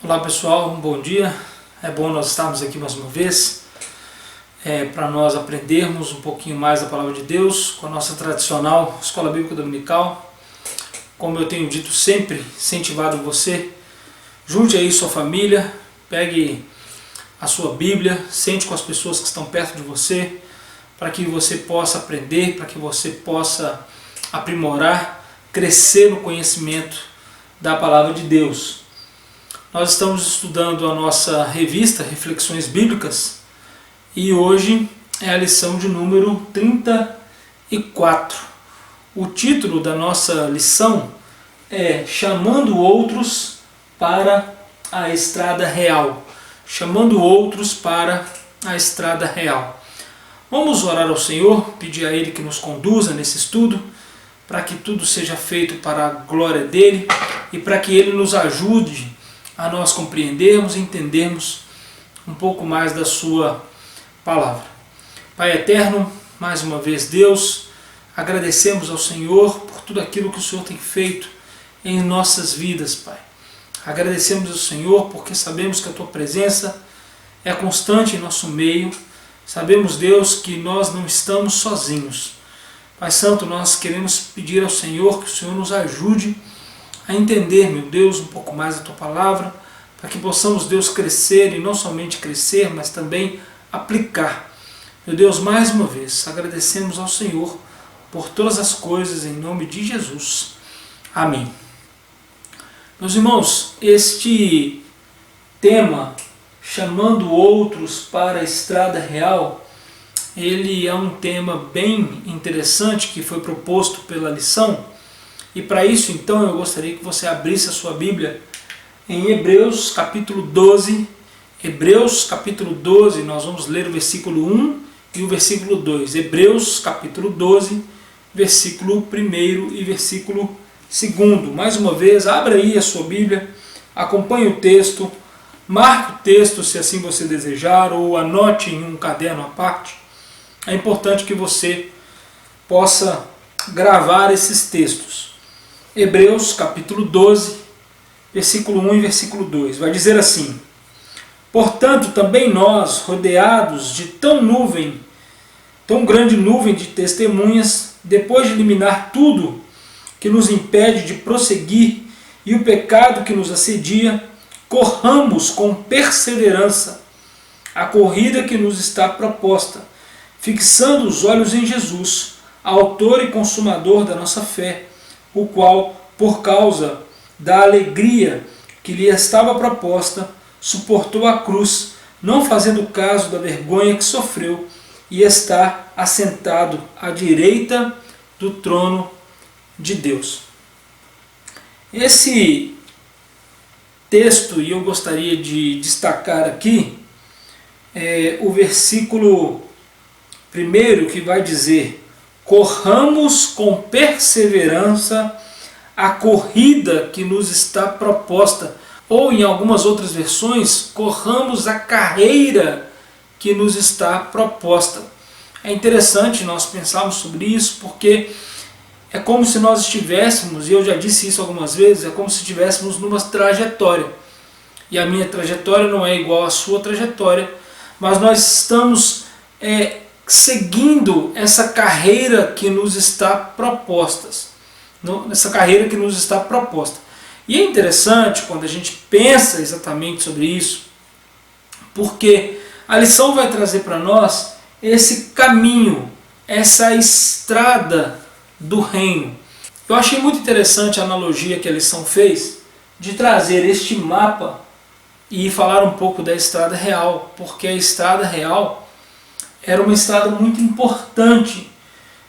Olá pessoal, bom dia. É bom nós estarmos aqui mais uma vez para nós aprendermos um pouquinho mais da Palavra de Deus com a nossa tradicional Escola Bíblica Dominical. Como eu tenho dito sempre, incentivado você, junte aí sua família, pegue a sua Bíblia, sente com as pessoas que estão perto de você, para que você possa aprender, para que você possa aprimorar, crescer no conhecimento da Palavra de Deus. Nós estamos estudando a nossa revista Reflexões Bíblicas e hoje é a lição de número 34. O título da nossa lição é Chamando Outros para a Estrada Real. Chamando outros para a Estrada Real. Vamos orar ao Senhor, pedir a Ele que nos conduza nesse estudo, para que tudo seja feito para a glória dEle e para que Ele nos ajude a nós compreendermos e entendermos um pouco mais da sua palavra. Pai eterno, mais uma vez Deus, agradecemos ao Senhor por tudo aquilo que o Senhor tem feito em nossas vidas, Pai. Agradecemos ao Senhor porque sabemos que a Tua presença é constante em nosso meio. Sabemos, Deus, que nós não estamos sozinhos. Pai Santo, nós queremos pedir ao Senhor que o Senhor nos ajude a entender, meu Deus, um pouco mais da Tua palavra, para que possamos, Deus, crescer e não somente crescer, mas também aplicar. Meu Deus, mais uma vez, agradecemos ao Senhor por todas as coisas, em nome de Jesus. Amém. Meus irmãos, este tema, chamando outros para a estrada real, ele é um tema bem interessante que foi proposto pela lição. E para isso, então, eu gostaria que você abrisse a sua Bíblia em Hebreus capítulo 12. Hebreus capítulo 12, nós vamos ler o versículo 1 e o versículo 2. Hebreus capítulo 12, versículo 1 e versículo 2. Mais uma vez, abra aí a sua Bíblia, acompanhe o texto, marque o texto se assim você desejar, ou anote em um caderno à parte. É importante que você possa gravar esses textos. Hebreus capítulo 12, versículo 1 e versículo 2. Vai dizer assim: Portanto, também nós, rodeados de tão grande nuvem de testemunhas, depois de eliminar tudo que nos impede de prosseguir e o pecado que nos assedia, corramos com perseverança a corrida que nos está proposta, fixando os olhos em Jesus, autor e consumador da nossa fé, o qual, por causa da alegria que lhe estava proposta, suportou a cruz, não fazendo caso da vergonha que sofreu, e está assentado à direita do trono de Deus. Esse texto, e eu gostaria de destacar aqui, é o versículo 1 que vai dizer: corramos com perseverança a corrida que nos está proposta. Ou em algumas outras versões, corramos a carreira que nos está proposta. É interessante nós pensarmos sobre isso, porque é como se nós estivéssemos, e eu já disse isso algumas vezes, é como se estivéssemos numa trajetória. E a minha trajetória não é igual à sua trajetória, mas nós estamos seguindo essa carreira que nos está proposta. E é interessante quando a gente pensa exatamente sobre isso, porque a lição vai trazer para nós esse caminho, essa estrada do reino. Eu achei muito interessante a analogia que a lição fez de trazer este mapa e falar um pouco da estrada real, porque a estrada real era uma estrada muito importante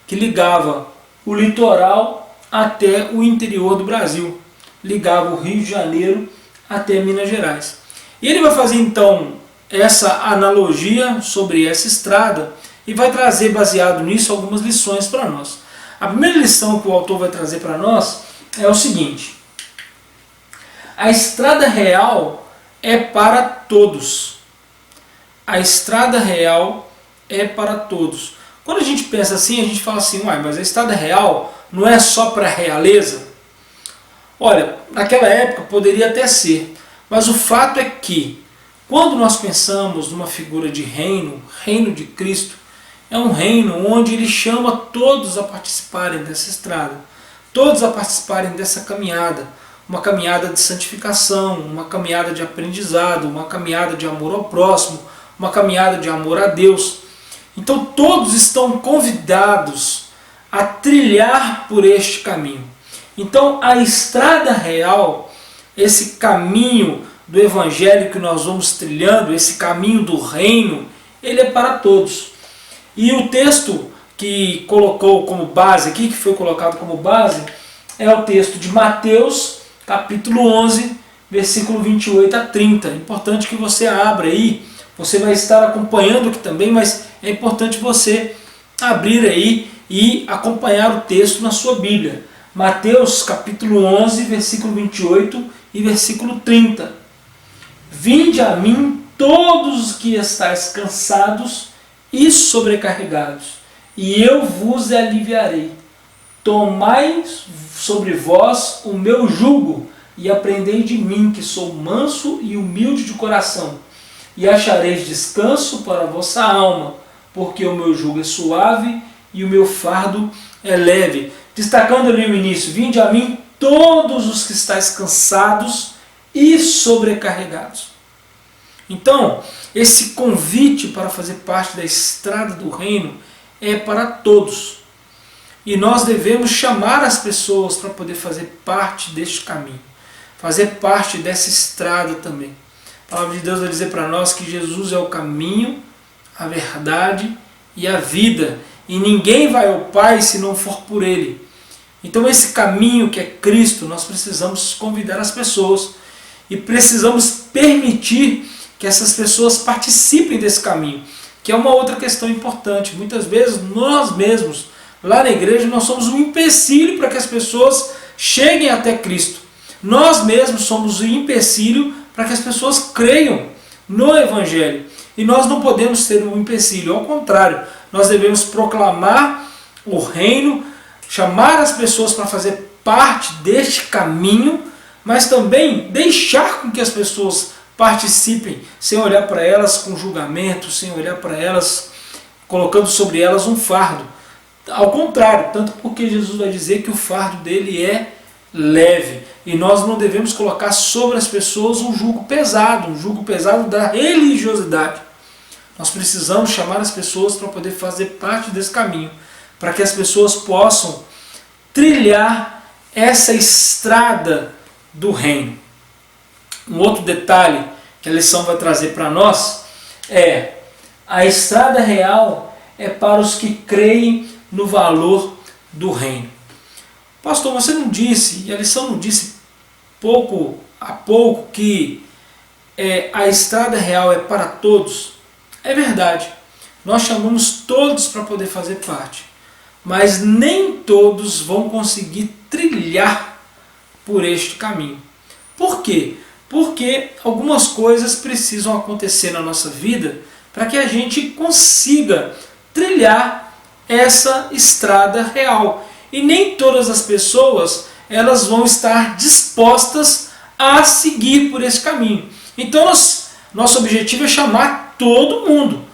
que ligava o litoral até o interior do Brasil, ligava o Rio de Janeiro até Minas Gerais. E ele vai fazer então essa analogia sobre essa estrada e vai trazer, baseado nisso, algumas lições para nós. A primeira lição que o autor vai trazer para nós é o seguinte: a estrada real é para todos. A estrada real é para todos. Quando a gente pensa assim, a gente fala assim: uai, mas a estrada real não é só para a realeza? Olha, naquela época poderia até ser, Mas o fato é que, quando nós pensamos numa figura de reino, reino de Cristo, é um reino onde Ele chama todos a participarem dessa estrada, todos a participarem dessa caminhada, uma caminhada de santificação, uma caminhada de aprendizado, uma caminhada de amor ao próximo, uma caminhada de amor a Deus. Então todos estão convidados a trilhar por este caminho. Então a estrada real, esse caminho do Evangelho que nós vamos trilhando, esse caminho do reino, ele é para todos. E o texto que colocou como base aqui, que foi colocado como base, é o texto de Mateus, capítulo 11, versículo 28 a 30. É importante que você abra aí, você vai estar acompanhando aqui também, mas é importante você abrir aí e acompanhar o texto na sua Bíblia. Mateus capítulo 11, versículo 28 e versículo 30. Vinde a mim todos os que estáis cansados e sobrecarregados, e eu vos aliviarei. Tomai sobre vós o meu jugo, e aprendei de mim, que sou manso e humilde de coração, e achareis descanso para a vossa alma, porque o meu jugo é suave e o meu fardo é leve. Destacando ali o início, vinde a mim todos os que estáis cansados e sobrecarregados. Então, esse convite para fazer parte da estrada do reino é para todos. E nós devemos chamar as pessoas para poder fazer parte deste caminho, fazer parte dessa estrada também. A palavra de Deus vai dizer para nós que Jesus é o caminho, a verdade e a vida. E ninguém vai ao Pai se não for por Ele. Então esse caminho que é Cristo, nós precisamos convidar as pessoas e precisamos permitir que essas pessoas participem desse caminho, que é uma outra questão importante. Muitas vezes nós mesmos, lá na igreja, nós somos um empecilho para que as pessoas cheguem até Cristo. Nós mesmos somos um empecilho para que as pessoas creiam no Evangelho. E nós não podemos ser um empecilho, ao contrário, nós devemos proclamar o reino, chamar as pessoas para fazer parte deste caminho, mas também deixar com que as pessoas participem, sem olhar para elas com julgamento, sem olhar para elas, colocando sobre elas um fardo. Ao contrário, tanto porque Jesus vai dizer que o fardo dele é leve. E nós não devemos colocar sobre as pessoas um jugo pesado da religiosidade. Nós precisamos chamar as pessoas para poder fazer parte desse caminho, para que as pessoas possam trilhar essa estrada do reino. Um outro detalhe que a lição vai trazer para nós é: a estrada real é para os que creem no valor do reino. Pastor, você não disse, e a lição não disse pouco a pouco, que a estrada real é para todos? É verdade, nós chamamos todos para poder fazer parte, mas nem todos vão conseguir trilhar por este caminho. Por quê? Porque algumas coisas precisam acontecer na nossa vida para que a gente consiga trilhar essa estrada real. E nem todas as pessoas elas vão estar dispostas a seguir por esse caminho. Então nosso objetivo é chamar todo mundo,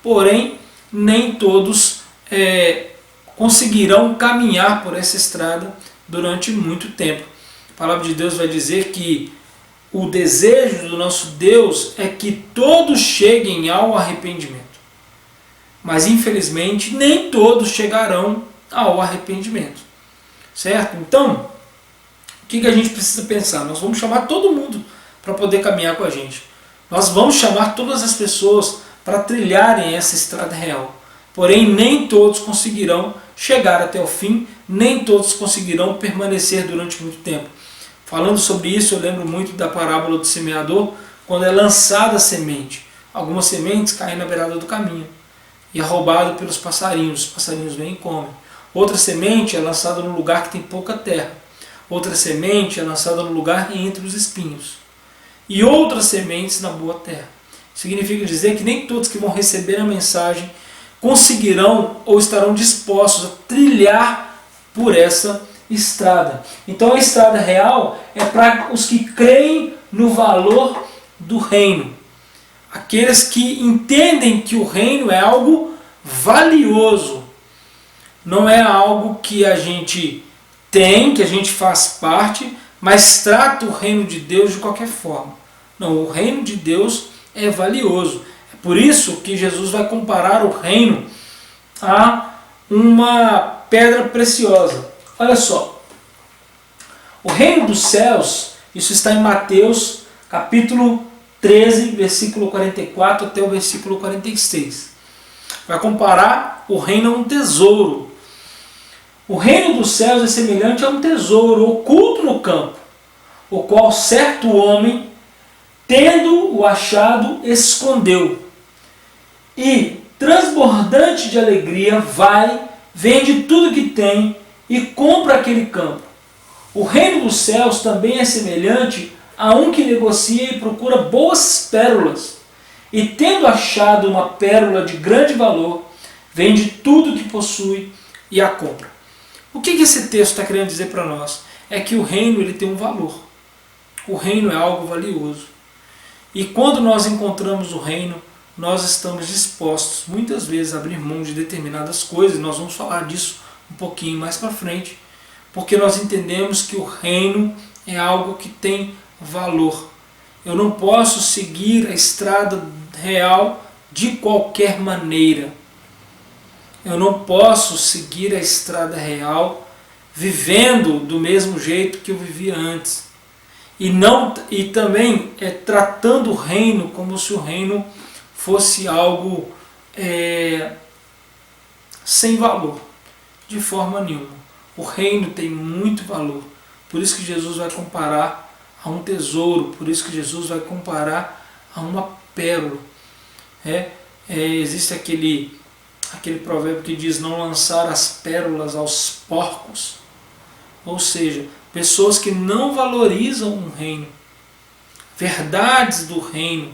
porém nem todos conseguirão caminhar por essa estrada durante muito tempo. A palavra de Deus vai dizer que o desejo do nosso Deus é que todos cheguem ao arrependimento. Mas infelizmente nem todos chegarão ao arrependimento. Certo? Então, o que a gente precisa pensar? Nós vamos chamar todo mundo para poder caminhar com a gente. Nós vamos chamar todas as pessoas para trilharem essa estrada real. Porém, nem todos conseguirão chegar até o fim, nem todos conseguirão permanecer durante muito tempo. Falando sobre isso, eu lembro muito da parábola do semeador, quando é lançada a semente. Algumas sementes caem na beirada do caminho e é roubado pelos passarinhos. Os passarinhos vêm e comem. Outra semente é lançada num lugar que tem pouca terra. Outra semente é lançada no lugar entre os espinhos. E outras sementes na boa terra. Significa dizer que nem todos que vão receber a mensagem conseguirão ou estarão dispostos a trilhar por essa estrada. Então a estrada real é para os que creem no valor do reino. Aqueles que entendem que o reino é algo valioso. Não é algo que a gente tem, que a gente faz parte, mas trata o reino de Deus de qualquer forma. Não, o reino de Deus é valioso. É por isso que Jesus vai comparar o reino a uma pedra preciosa. Olha só, o reino dos céus, isso está em Mateus capítulo 13, versículo 44 até o versículo 46. Vai comparar o reino a um tesouro. O reino dos céus é semelhante a um tesouro oculto no campo, o qual certo homem, tendo-o achado, escondeu. E, transbordante de alegria, vai, vende tudo que tem e compra aquele campo. O reino dos céus também é semelhante a um que negocia e procura boas pérolas. E, tendo achado uma pérola de grande valor, vende tudo que possui e a compra. O que esse texto está querendo dizer para nós? É que o reino ele tem um valor. O reino é algo valioso. E quando nós encontramos o reino, nós estamos dispostos, muitas vezes, a abrir mão de determinadas coisas. Nós vamos falar disso um pouquinho mais para frente. Porque nós entendemos que o reino é algo que tem valor. Eu não posso seguir a estrada real de qualquer maneira. Eu não posso seguir a estrada real vivendo do mesmo jeito que eu vivia antes. E também tratando o reino como se o reino fosse algo sem valor, de forma nenhuma. O reino tem muito valor, por isso que Jesus vai comparar a um tesouro, por isso que Jesus vai comparar a uma pérola. Existe aquele provérbio que diz não lançar as pérolas aos porcos, ou seja, pessoas que não valorizam o reino, verdades do reino,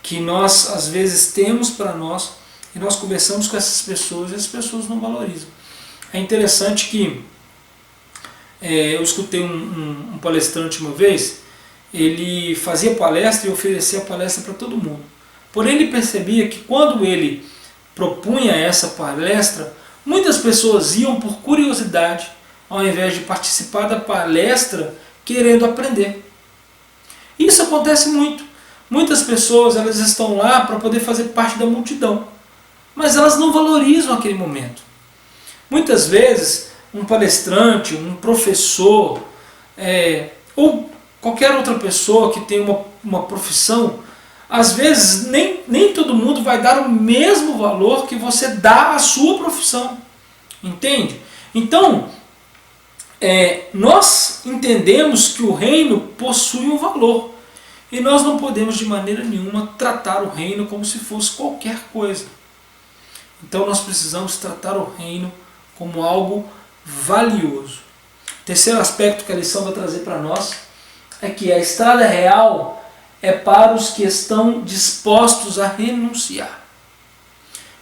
que nós às vezes temos para nós, e nós conversamos com essas pessoas e as pessoas não valorizam. É interessante que eu escutei um palestrante uma vez, ele fazia palestra e oferecia palestra para todo mundo. Porém ele percebia que quando ele propunha essa palestra, muitas pessoas iam por curiosidade, ao invés de participar da palestra querendo aprender. Isso acontece muito. Muitas pessoas elas estão lá para poder fazer parte da multidão, mas elas não valorizam aquele momento. Muitas vezes um palestrante, um professor, ou qualquer outra pessoa que tem uma profissão, às vezes nem todo mundo vai dar o mesmo valor que você dá à sua profissão. Entende? Então, nós entendemos que o reino possui um valor. E nós não podemos de maneira nenhuma tratar o reino como se fosse qualquer coisa. Então nós precisamos tratar o reino como algo valioso. O terceiro aspecto que a lição vai trazer para nós é que a estrada real é para os que estão dispostos a renunciar.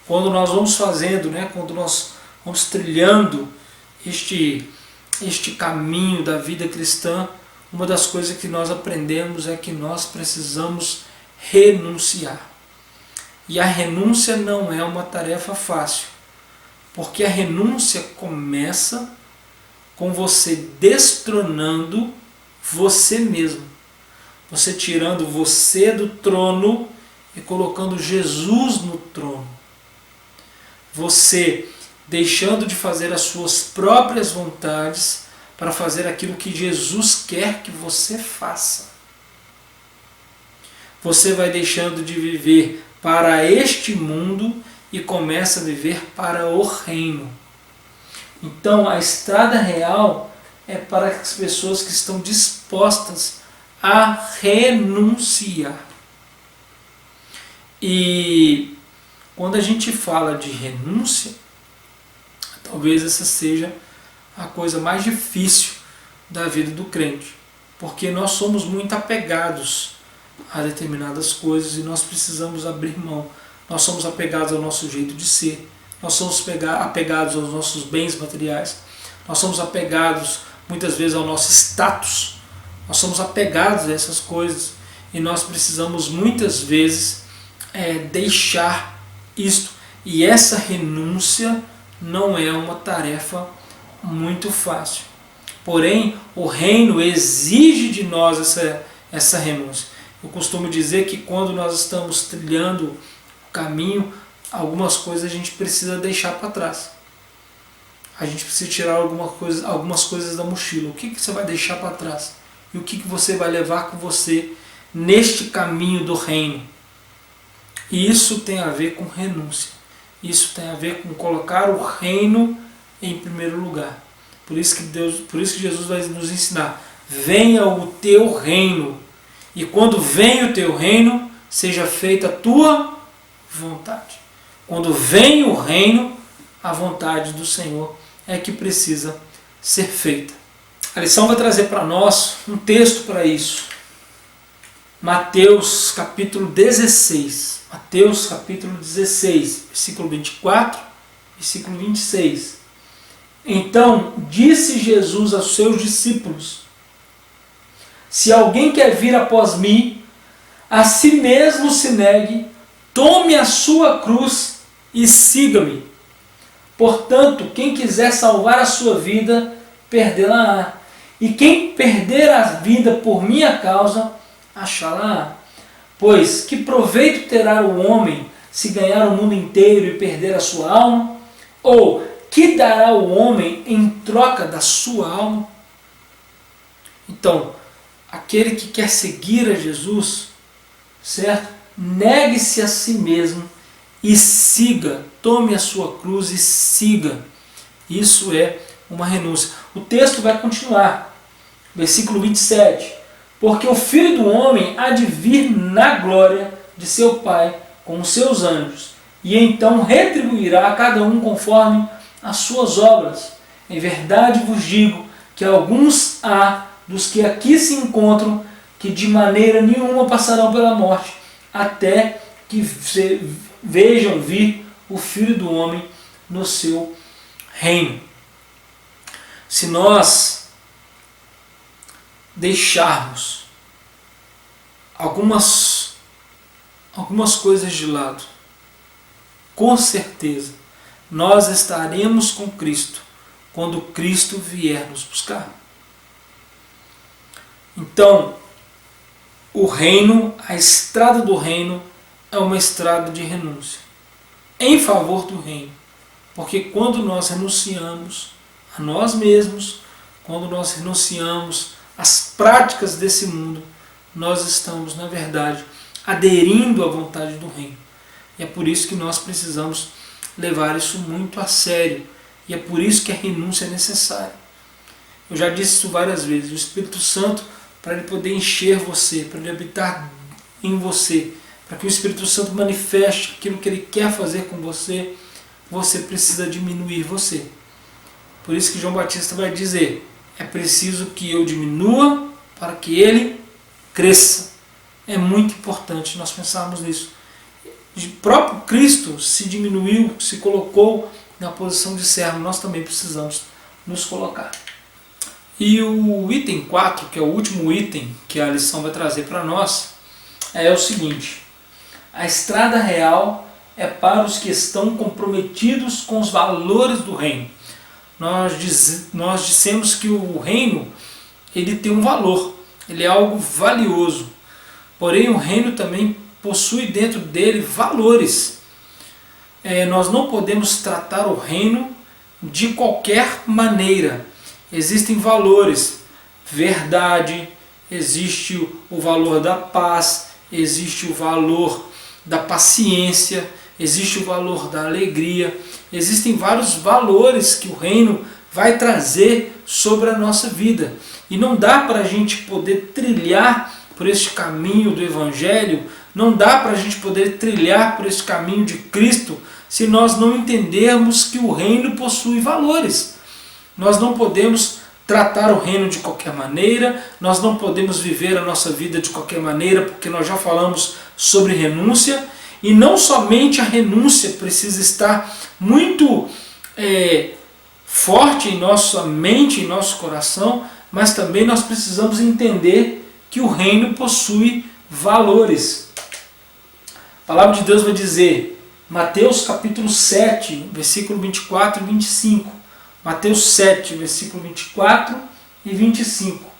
Quando nós vamos fazendo, quando nós vamos trilhando este caminho da vida cristã, uma das coisas que nós aprendemos é que nós precisamos renunciar. E a renúncia não é uma tarefa fácil, porque a renúncia começa com você destronando você mesmo. Você tirando você do trono e colocando Jesus no trono. Você deixando de fazer as suas próprias vontades para fazer aquilo que Jesus quer que você faça. Você vai deixando de viver para este mundo e começa a viver para o reino. Então a estrada real é para as pessoas que estão dispostas a renunciar. E quando a gente fala de renúncia, talvez essa seja a coisa mais difícil da vida do crente, porque nós somos muito apegados a determinadas coisas e nós precisamos abrir mão. Nós somos apegados ao nosso jeito de ser, nós somos apegados aos nossos bens materiais, nós somos apegados muitas vezes ao nosso status, Nós somos apegados a essas coisas e nós precisamos muitas vezes deixar isto. E essa renúncia não é uma tarefa muito fácil. Porém, o reino exige de nós essa renúncia. Eu costumo dizer que quando nós estamos trilhando o caminho, algumas coisas a gente precisa deixar para trás. A gente precisa tirar algumas coisas da mochila. O que você vai deixar para trás? E o que você vai levar com você neste caminho do reino? E isso tem a ver com renúncia. Isso tem a ver com colocar o reino em primeiro lugar. Por isso que Jesus vai nos ensinar: venha o teu reino. E quando vem o teu reino, seja feita a tua vontade. Quando vem o reino, a vontade do Senhor é que precisa ser feita. A lição vai trazer para nós um texto para isso. Mateus capítulo 16. Mateus capítulo 16, versículo 24, versículo 26. Então disse Jesus aos seus discípulos: se alguém quer vir após mim, a si mesmo se negue, tome a sua cruz e siga-me. Portanto, quem quiser salvar a sua vida, perdê-la-á. E quem perder a vida por minha causa, achá-la-á. Pois que proveito terá o homem se ganhar o mundo inteiro e perder a sua alma? Ou que dará o homem em troca da sua alma? Então, aquele que quer seguir a Jesus, certo? Negue-se a si mesmo e siga, tome a sua cruz e siga. Isso é uma renúncia. O texto vai continuar, versículo 27. Porque o Filho do Homem há de vir na glória de seu Pai com os seus anjos, e então retribuirá a cada um conforme as suas obras. Em verdade vos digo que alguns há dos que aqui se encontram que de maneira nenhuma passarão pela morte, até que vejam vir o Filho do Homem no seu reino. Se nós deixarmos algumas coisas de lado, com certeza nós estaremos com Cristo quando Cristo vier nos buscar. Então, o reino, a estrada do reino é uma estrada de renúncia em favor do reino. Porque quando nós renunciamos a nós mesmos, quando nós renunciamos às práticas desse mundo, nós estamos, na verdade, aderindo à vontade do reino. E é por isso que nós precisamos levar isso muito a sério. E é por isso que a renúncia é necessária. Eu já disse isso várias vezes. O Espírito Santo, para ele poder encher você, para ele habitar em você, para que o Espírito Santo manifeste aquilo que ele quer fazer com você, você precisa diminuir você. Por isso que João Batista vai dizer: é preciso que eu diminua para que ele cresça. É muito importante nós pensarmos nisso. O próprio Cristo se diminuiu, se colocou na posição de servo. Nós também precisamos nos colocar. E o item 4, que é o último item que a lição vai trazer para nós, é o seguinte: a estrada real é para os que estão comprometidos com os valores do reino. Nós dissemos que o reino, ele tem um valor, ele é algo valioso. Porém, o reino também possui dentro dele valores. Nós não podemos tratar o reino de qualquer maneira. Existem valores, verdade, existe o valor da paz, existe o valor da paciência, existe o valor da alegria. Existem vários valores que o reino vai trazer sobre a nossa vida. E não dá para a gente poder trilhar por este caminho do Evangelho, não dá para a gente poder trilhar por este caminho de Cristo, se nós não entendermos que o reino possui valores. Nós não podemos tratar o reino de qualquer maneira, nós não podemos viver a nossa vida de qualquer maneira, porque nós já falamos sobre renúncia, e não somente a renúncia precisa estar muito forte em nossa mente, em nosso coração, mas também nós precisamos entender que o reino possui valores. A palavra de Deus vai dizer, Mateus capítulo 7, versículo 24 e 25. Mateus 7, versículo 24 e 25.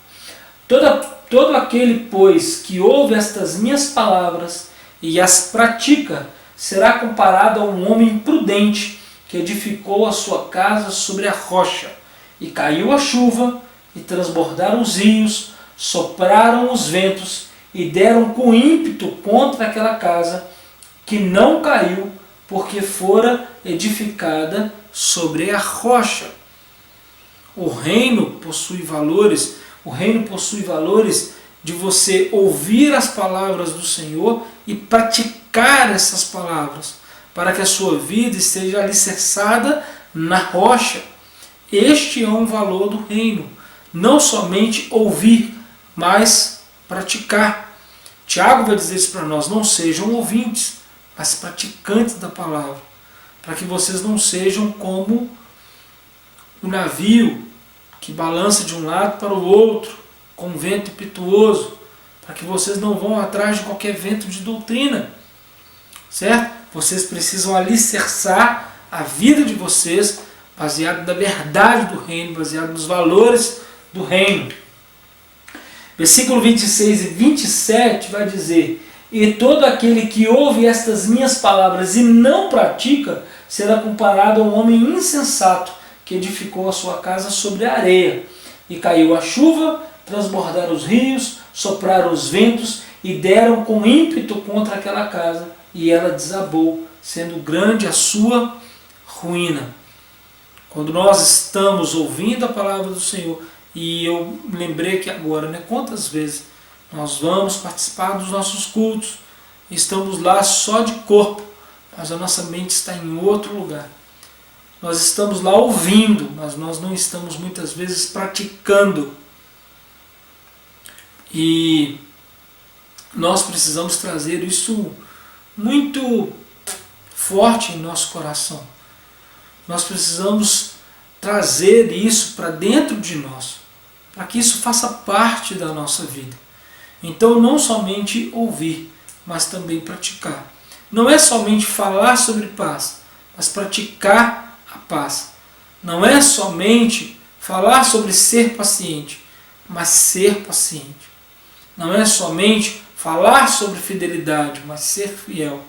Todo aquele, pois, que ouve estas minhas palavras e as pratica, será comparado a um homem prudente que edificou a sua casa sobre a rocha. E caiu a chuva, e transbordaram os rios, sopraram os ventos, e deram com ímpeto contra aquela casa, que não caiu, porque fora edificada sobre a rocha. O reino possui valores, de você ouvir as palavras do Senhor e praticar essas palavras, para que a sua vida esteja alicerçada na rocha. Este é um valor do reino, não somente ouvir, mas praticar. Tiago vai dizer isso para nós, não sejam ouvintes, mas praticantes da palavra, para que vocês não sejam como o navio que balança de um lado para o outro, com vento impetuoso, para que vocês não vão atrás de qualquer vento de doutrina, certo? Vocês precisam alicerçar a vida de vocês baseado na verdade do reino, baseado nos valores do reino. Versículo 26 e 27 vai dizer, e todo aquele que ouve estas minhas palavras e não pratica, será comparado a um homem insensato, que edificou a sua casa sobre a areia. E caiu a chuva, transbordaram os rios, sopraram os ventos, e deram com ímpeto contra aquela casa, e ela desabou, sendo grande a sua ruína. Quando nós estamos ouvindo a palavra do Senhor, e eu lembrei que agora, quantas vezes nós vamos participar dos nossos cultos, estamos lá só de corpo, mas a nossa mente está em outro lugar. Nós estamos lá ouvindo, mas nós não estamos muitas vezes praticando. E nós precisamos trazer isso muito forte em nosso coração. Nós precisamos trazer isso para dentro de nós, para que isso faça parte da nossa vida. Então, não somente ouvir, mas também praticar. Não é somente falar sobre paz, mas praticar a paz. Não é somente falar sobre ser paciente, mas ser paciente. Não é somente falar sobre fidelidade, mas ser fiel.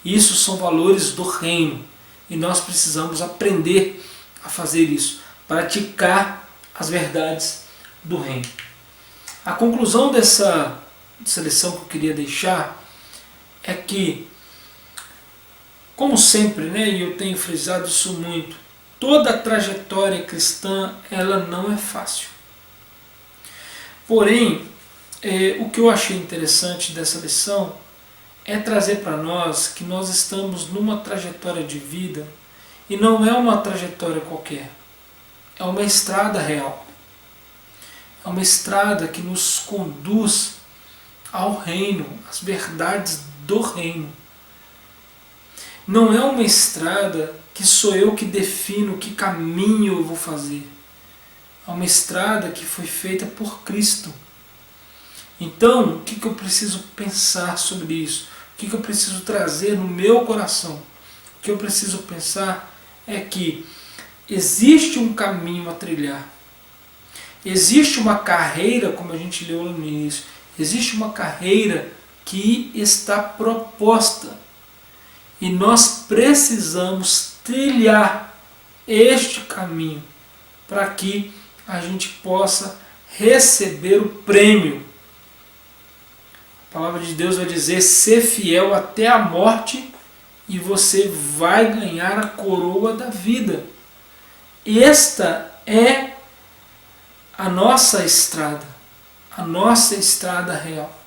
Isso são valores do reino e nós precisamos aprender a fazer isso, praticar as verdades do reino. A conclusão dessa lição que eu queria deixar é que, como sempre, e eu tenho frisado isso muito, toda a trajetória cristã ela não é fácil. Porém, o que eu achei interessante dessa lição é trazer para nós que nós estamos numa trajetória de vida e não é uma trajetória qualquer, é uma estrada real. É uma estrada que nos conduz ao reino, às verdades do reino. Não é uma estrada que sou eu que defino que caminho eu vou fazer. É uma estrada que foi feita por Cristo. Então, o que eu preciso pensar sobre isso? O que eu preciso trazer no meu coração? O que eu preciso pensar é que existe um caminho a trilhar. Existe uma carreira, como a gente leu no início, existe uma carreira que está proposta. E nós precisamos trilhar este caminho para que a gente possa receber o prêmio. A palavra de Deus vai dizer, ser fiel até a morte e você vai ganhar a coroa da vida. Esta é a nossa estrada real.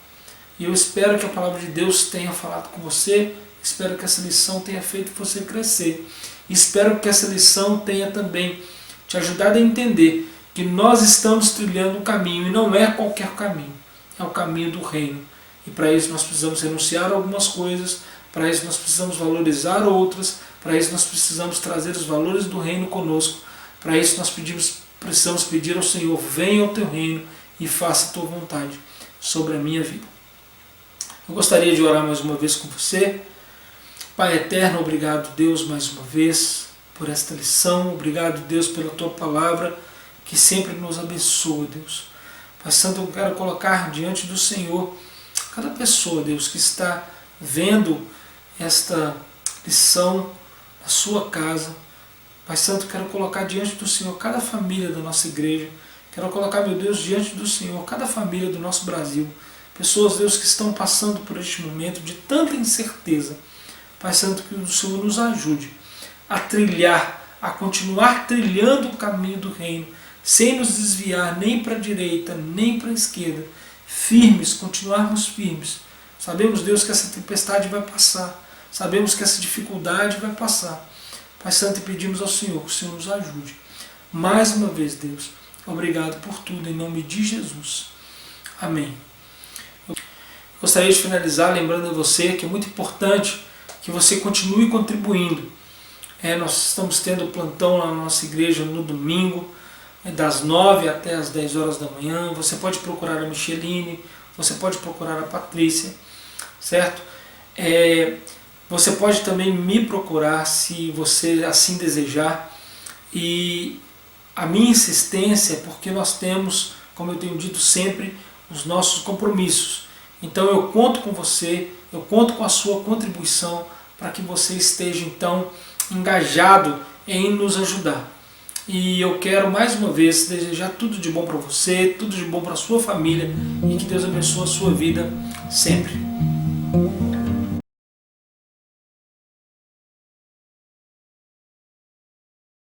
E eu espero que a palavra de Deus tenha falado com você, espero que essa lição tenha feito você crescer. Espero que essa lição tenha também te ajudado a entender que nós estamos trilhando um caminho e não é qualquer caminho, é o caminho do reino. E para isso nós precisamos renunciar a algumas coisas, para isso nós precisamos valorizar outras, para isso nós precisamos trazer os valores do reino conosco, para isso nós precisamos pedir ao Senhor: venha ao teu reino e faça a tua vontade sobre a minha vida. Eu gostaria de orar mais uma vez com você. Pai eterno, obrigado, Deus, mais uma vez por esta lição. Obrigado, Deus, pela tua palavra que sempre nos abençoa, Deus. Pai Santo, eu quero colocar diante do Senhor cada pessoa, Deus, que está vendo esta lição na sua casa. Pai Santo, quero colocar diante do Senhor cada família da nossa igreja. Quero colocar, meu Deus, diante do Senhor cada família do nosso Brasil. Pessoas, Deus, que estão passando por este momento de tanta incerteza. Pai Santo, que o Senhor nos ajude a trilhar, a continuar trilhando o caminho do reino, sem nos desviar nem para a direita, nem para a esquerda. Firmes, continuarmos firmes. Sabemos, Deus, que essa tempestade vai passar. Sabemos que essa dificuldade vai passar. Pai Santo, e pedimos ao Senhor que o Senhor nos ajude. Mais uma vez, Deus, obrigado por tudo, em nome de Jesus. Amém. Gostaria de finalizar lembrando a você que é muito importante que você continue contribuindo. Nós estamos tendo plantão lá na nossa igreja no domingo, das 9 até as 10 horas da manhã. Você pode procurar a Micheline, você pode procurar a Patrícia, certo? Você pode também me procurar se você assim desejar. E a minha insistência é porque nós temos, como eu tenho dito sempre, os nossos compromissos. Então eu conto com você, eu conto com a sua contribuição para que você esteja então engajado em nos ajudar. E eu quero mais uma vez desejar tudo de bom para você, tudo de bom para a sua família e que Deus abençoe a sua vida sempre.